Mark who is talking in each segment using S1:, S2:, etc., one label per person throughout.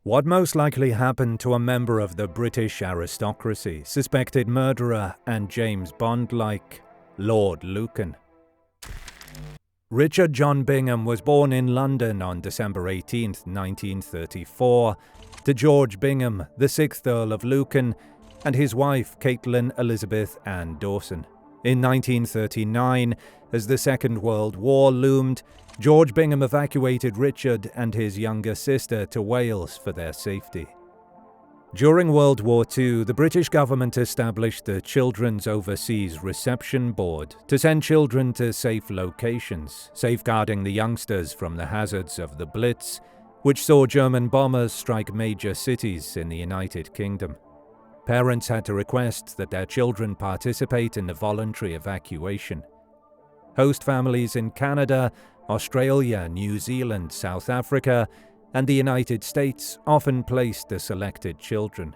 S1: What most likely happened to a member of the British aristocracy, suspected murderer and James Bond-like Lord Lucan? Richard John Bingham was born in London on December 18, 1934, to George Bingham, the 6th Earl of Lucan, and his wife Caitlin Elizabeth Ann Dawson. In 1939, as the Second World War loomed, George Bingham evacuated Richard and his younger sister to Wales for their safety. During World War II, the British government established the Children's Overseas Reception Board to send children to safe locations, safeguarding the youngsters from the hazards of the Blitz, which saw German bombers strike major cities in the United Kingdom. Parents had to request that their children participate in the voluntary evacuation. Host families in Canada, Australia, New Zealand, South Africa, and the United States often placed the selected children.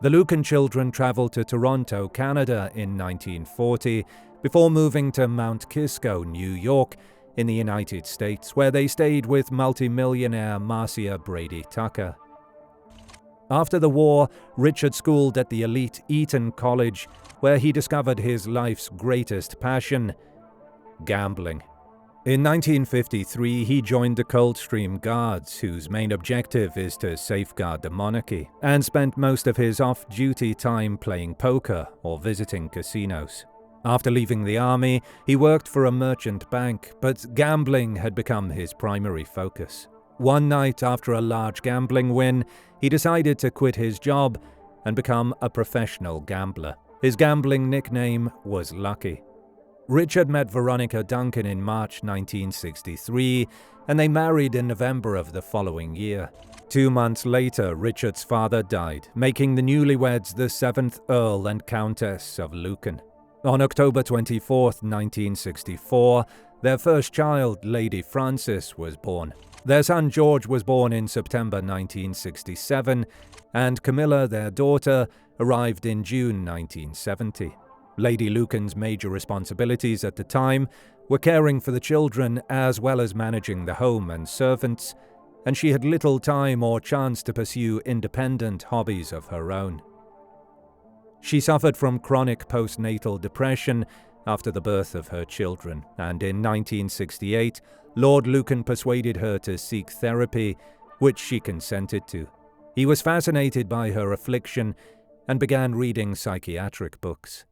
S1: The Lucan children travelled to Toronto, Canada in 1940, before moving to Mount Kisco, New York, in the United States, where they stayed with multimillionaire Marcia Brady Tucker. After the war, Richard schooled at the elite Eton College, where he discovered his life's greatest passion: gambling. In 1953, he joined the Coldstream Guards, whose main objective is to safeguard the monarchy, and spent most of his off-duty time playing poker or visiting casinos. After leaving the army, he worked for a merchant bank, but gambling had become his primary focus. One night, after a large gambling win, he decided to quit his job and become a professional gambler. His gambling nickname was Lucky. Richard met Veronica Duncan in March 1963, and they married in November of the following year. 2 months later, Richard's father died, making the newlyweds the 7th Earl and Countess of Lucan. On October 24, 1964, their first child, Lady Frances, was born. Their son George was born in September 1967, and Camilla, their daughter, arrived in June 1970. Lady Lucan's major responsibilities at the time were caring for the children as well as managing the home and servants, and she had little time or chance to pursue independent hobbies of her own. She suffered from chronic postnatal depression after the birth of her children, and in 1968, Lord Lucan persuaded her to seek therapy, which she consented to. He was fascinated by her affliction and began reading psychiatric books.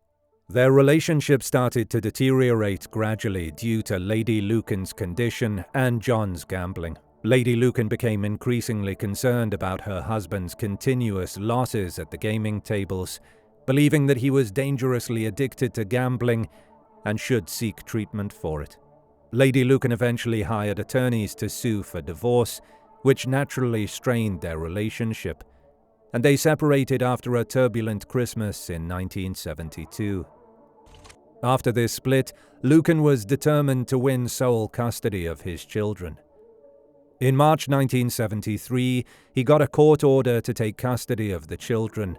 S1: Their relationship started to deteriorate gradually due to Lady Lucan's condition and John's gambling. Lady Lucan became increasingly concerned about her husband's continuous losses at the gaming tables, believing that he was dangerously addicted to gambling and should seek treatment for it. Lady Lucan eventually hired attorneys to sue for divorce, which naturally strained their relationship, and they separated after a turbulent Christmas in 1972. After this split, Lucan was determined to win sole custody of his children. In March 1973, he got a court order to take custody of the children.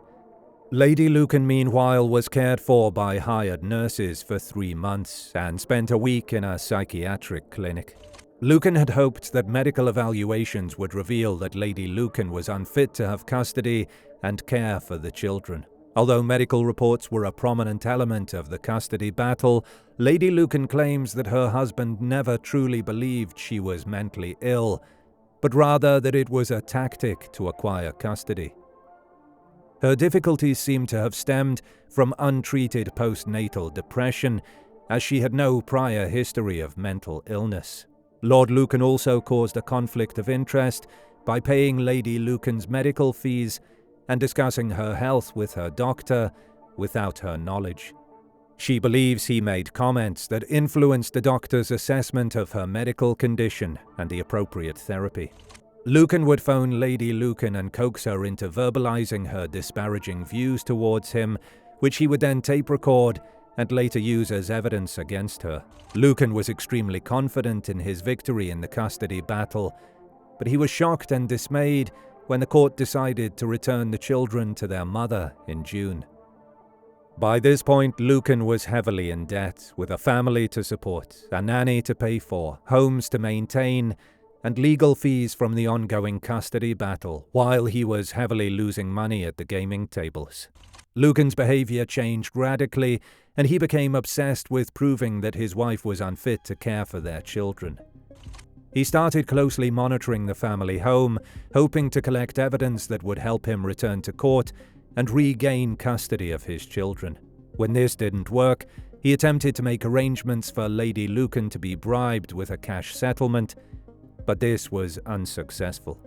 S1: Lady Lucan, meanwhile, was cared for by hired nurses for 3 months and spent a week in a psychiatric clinic. Lucan had hoped that medical evaluations would reveal that Lady Lucan was unfit to have custody and care for the children. Although medical reports were a prominent element of the custody battle, Lady Lucan claims that her husband never truly believed she was mentally ill, but rather that it was a tactic to acquire custody. Her difficulties seem to have stemmed from untreated postnatal depression, as she had no prior history of mental illness. Lord Lucan also caused a conflict of interest by paying Lady Lucan's medical fees and discussing her health with her doctor without her knowledge. She believes he made comments that influenced the doctor's assessment of her medical condition and the appropriate therapy. Lucan would phone Lady Lucan and coax her into verbalizing her disparaging views towards him, which he would then tape record and later use as evidence against her. Lucan was extremely confident in his victory in the custody battle, but he was shocked and dismayed when the court decided to return the children to their mother in June. By this point, Lucan was heavily in debt, with a family to support, a nanny to pay for, homes to maintain, and legal fees from the ongoing custody battle, while he was heavily losing money at the gaming tables. Lucan's behavior changed radically, and he became obsessed with proving that his wife was unfit to care for their children. He started closely monitoring the family home, hoping to collect evidence that would help him return to court and regain custody of his children. When this didn't work, he attempted to make arrangements for Lady Lucan to be bribed with a cash settlement, but this was unsuccessful.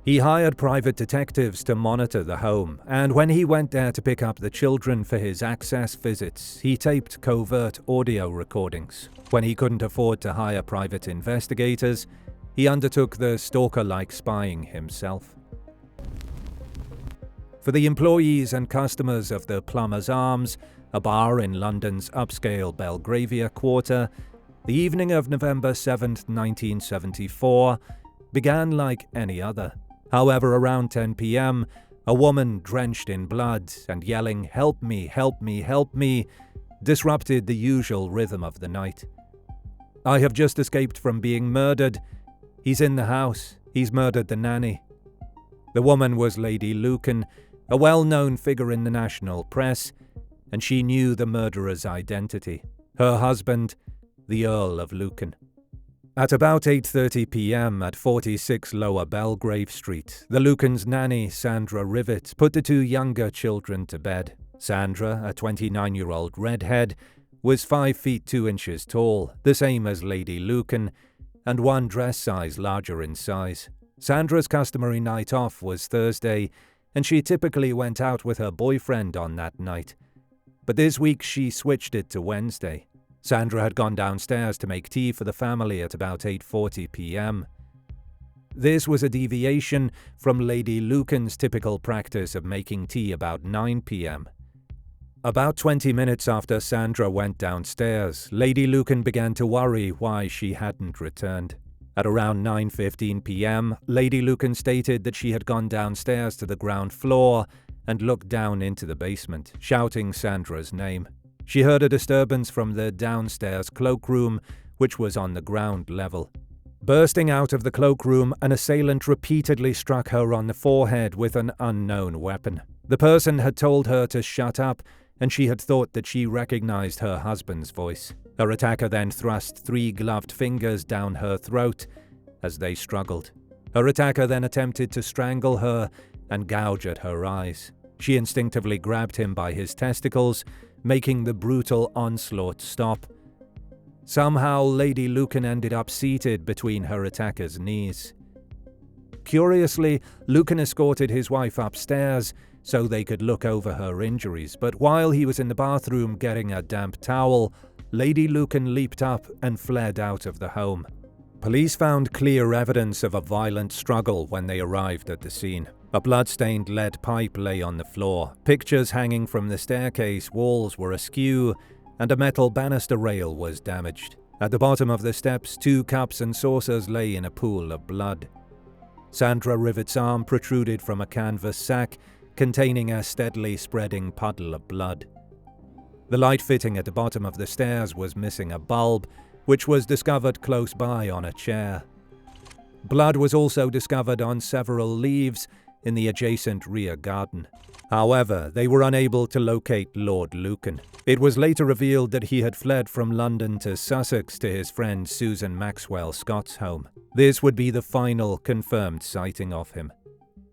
S1: He hired private detectives to monitor the home, and when he went there to pick up the children for his access visits, he taped covert audio recordings. When he couldn't afford to hire private investigators, he undertook the stalker-like spying himself. For the employees and customers of the Plumber's Arms, a bar in London's upscale Belgravia quarter, the evening of November 7th, 1974, began like any other. However, around 10 p.m., a woman drenched in blood and yelling, "Help me, help me, help me," disrupted the usual rhythm of the night. "I have just escaped from being murdered. He's in the house. He's murdered the nanny." The woman was Lady Lucan, a well-known figure in the national press, and she knew the murderer's identity. Her husband, the Earl of Lucan. At about 8:30 p.m. at 46 Lower Belgrave Street, the Lucans' nanny, Sandra Rivet, put the two younger children to bed. Sandra, a 29-year-old redhead, was 5 feet 2 inches tall, the same as Lady Lucan, and 1 dress size larger in size. Sandra's customary night off was Thursday, and she typically went out with her boyfriend on that night. But this week she switched it to Wednesday. Sandra had gone downstairs to make tea for the family at about 8:40 p.m. This was a deviation from Lady Lucan's typical practice of making tea about 9 p.m. About 20 minutes after Sandra went downstairs, Lady Lucan began to worry why she hadn't returned. At around 9:15 p.m., Lady Lucan stated that she had gone downstairs to the ground floor and looked down into the basement, shouting Sandra's name. She heard a disturbance from the downstairs cloakroom, which was on the ground level. Bursting out of the cloakroom, an assailant repeatedly struck her on the forehead with an unknown weapon. The person had told her to shut up, and she had thought that she recognized her husband's voice. Her attacker then thrust 3 gloved fingers down her throat as they struggled. Her attacker then attempted to strangle her and gouge at her eyes. She instinctively grabbed him by his testicles, making the brutal onslaught stop. Somehow, Lady Lucan ended up seated between her attacker's knees. Curiously, Lucan escorted his wife upstairs so they could look over her injuries, but while he was in the bathroom getting a damp towel, Lady Lucan leaped up and fled out of the home. Police found clear evidence of a violent struggle when they arrived at the scene. A blood-stained lead pipe lay on the floor, pictures hanging from the staircase walls were askew, and a metal banister rail was damaged. At the bottom of the steps, 2 cups and saucers lay in a pool of blood. Sandra Rivet's arm protruded from a canvas sack containing a steadily spreading puddle of blood. The light fitting at the bottom of the stairs was missing a bulb, which was discovered close by on a chair. Blood was also discovered on several leaves in the adjacent rear garden. However, they were unable to locate Lord Lucan. It was later revealed that he had fled from London to Sussex to his friend Susan Maxwell Scott's home. This would be the final confirmed sighting of him.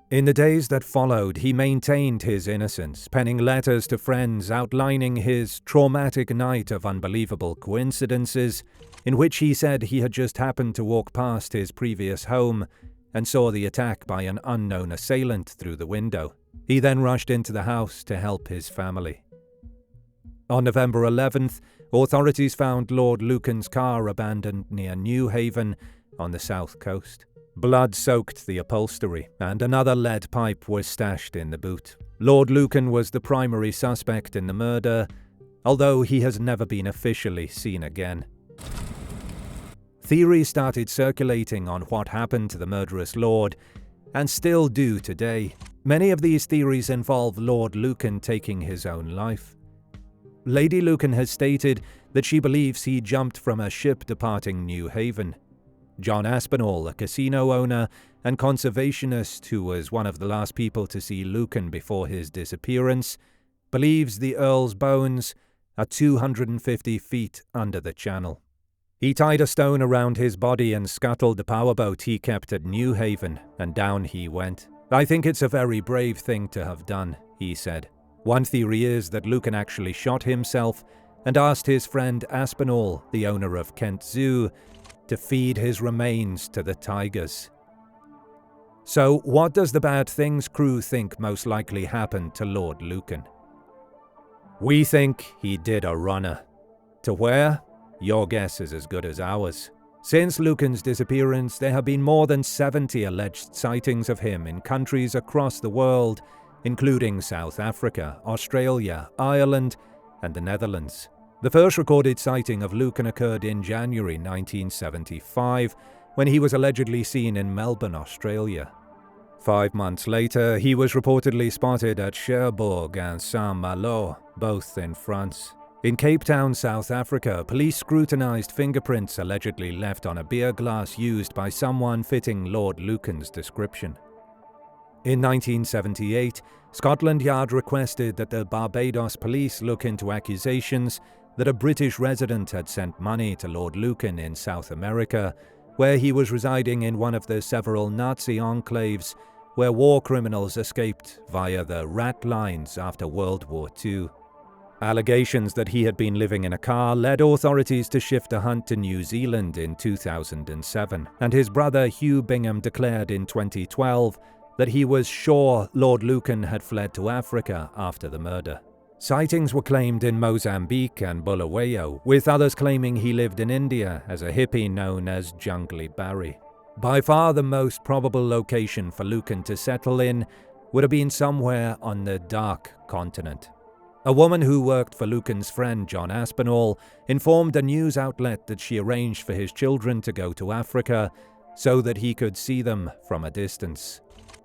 S1: In the days that followed, he maintained his innocence, penning letters to friends outlining his traumatic night of unbelievable coincidences, in which he said he had just happened to walk past his previous home and saw the attack by an unknown assailant through the window. He then rushed into the house to help his family. On November 11th, authorities found Lord Lucan's car abandoned near New Haven on the south coast. Blood soaked the upholstery, and another lead pipe was stashed in the boot. Lord Lucan was the primary suspect in the murder, although he has never been officially seen again. Theories started circulating on what happened to the murderous lord, and still do today. Many of these theories involve Lord Lucan taking his own life. Lady Lucan has stated that she believes he jumped from a ship departing New Haven. John Aspinall, a casino owner and conservationist who was one of the last people to see Lucan before his disappearance, believes the Earl's bones are 250 feet under the channel. He tied a stone around his body and scuttled the powerboat he kept at New Haven, and down he went. "I think it's a very brave thing to have done," he said. One theory is that Lucan actually shot himself and asked his friend Aspinall, the owner of Kent Zoo, to feed his remains to the tigers. So, what does the Bad Things crew think most likely happened to Lord Lucan? We think he did a runner. To where? Your guess is as good as ours. Since Lucan's disappearance, there have been more than 70 alleged sightings of him in countries across the world, including South Africa, Australia, Ireland, and the Netherlands. The first recorded sighting of Lucan occurred in January 1975, when he was allegedly seen in Melbourne, Australia. 5 months later, he was reportedly spotted at Cherbourg and Saint-Malo, both in France. In Cape Town, South Africa, police scrutinized fingerprints allegedly left on a beer glass used by someone fitting Lord Lucan's description. In 1978, Scotland Yard requested that the Barbados police look into accusations that a British resident had sent money to Lord Lucan in South America, where he was residing in one of the several Nazi enclaves where war criminals escaped via the rat lines after World War II. Allegations that he had been living in a car led authorities to shift a hunt to New Zealand in 2007, and his brother Hugh Bingham declared in 2012 that he was sure Lord Lucan had fled to Africa after the murder. Sightings were claimed in Mozambique and Bulawayo, with others claiming he lived in India as a hippie known as Jungly Barry. By far the most probable location for Lucan to settle in would have been somewhere on the Dark Continent. A woman who worked for Lucan's friend John Aspinall informed a news outlet that she arranged for his children to go to Africa so that he could see them from a distance.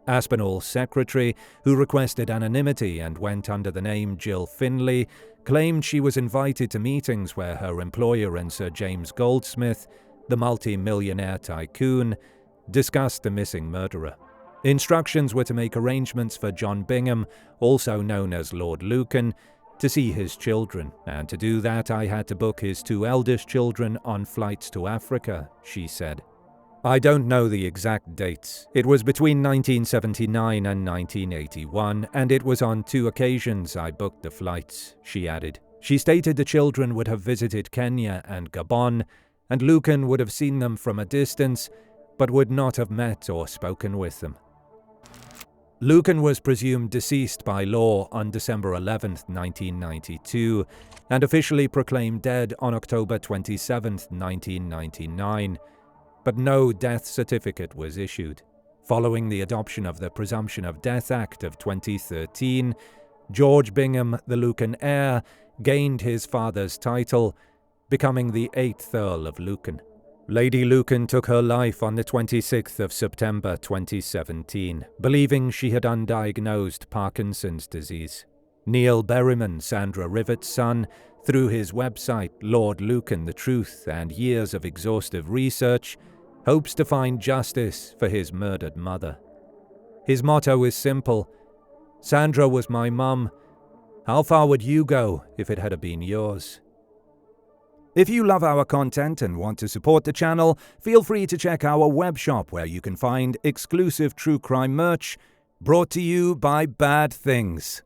S1: Aspinall's secretary, who requested anonymity and went under the name Jill Finley, claimed she was invited to meetings where her employer and Sir James Goldsmith, the multi-millionaire tycoon, discussed the missing murderer. Instructions were to make arrangements for John Bingham, also known as Lord Lucan, to see his children, and to do that I had to book his 2 eldest children on flights to Africa, she said. I don't know the exact dates. It was between 1979 and 1981, and it was on 2 occasions I booked the flights, she added. She stated the children would have visited Kenya and Gabon, and Lucan would have seen them from a distance, but would not have met or spoken with them. Lucan was presumed deceased by law on December 11, 1992, and officially proclaimed dead on October 27, 1999, but no death certificate was issued. Following the adoption of the Presumption of Death Act of 2013, George Bingham, the Lucan heir, gained his father's title, becoming the 8th Earl of Lucan. Lady Lucan took her life on the 26th of September 2017, believing she had undiagnosed Parkinson's disease. Neil Berryman, Sandra Rivett's son, through his website Lord Lucan the Truth and years of exhaustive research, hopes to find justice for his murdered mother. His motto is simple: Sandra was my mum. How far would you go if it had been yours? If you love our content and want to support the channel, feel free to check our web shop where you can find exclusive true crime merch brought to you by Bad Things.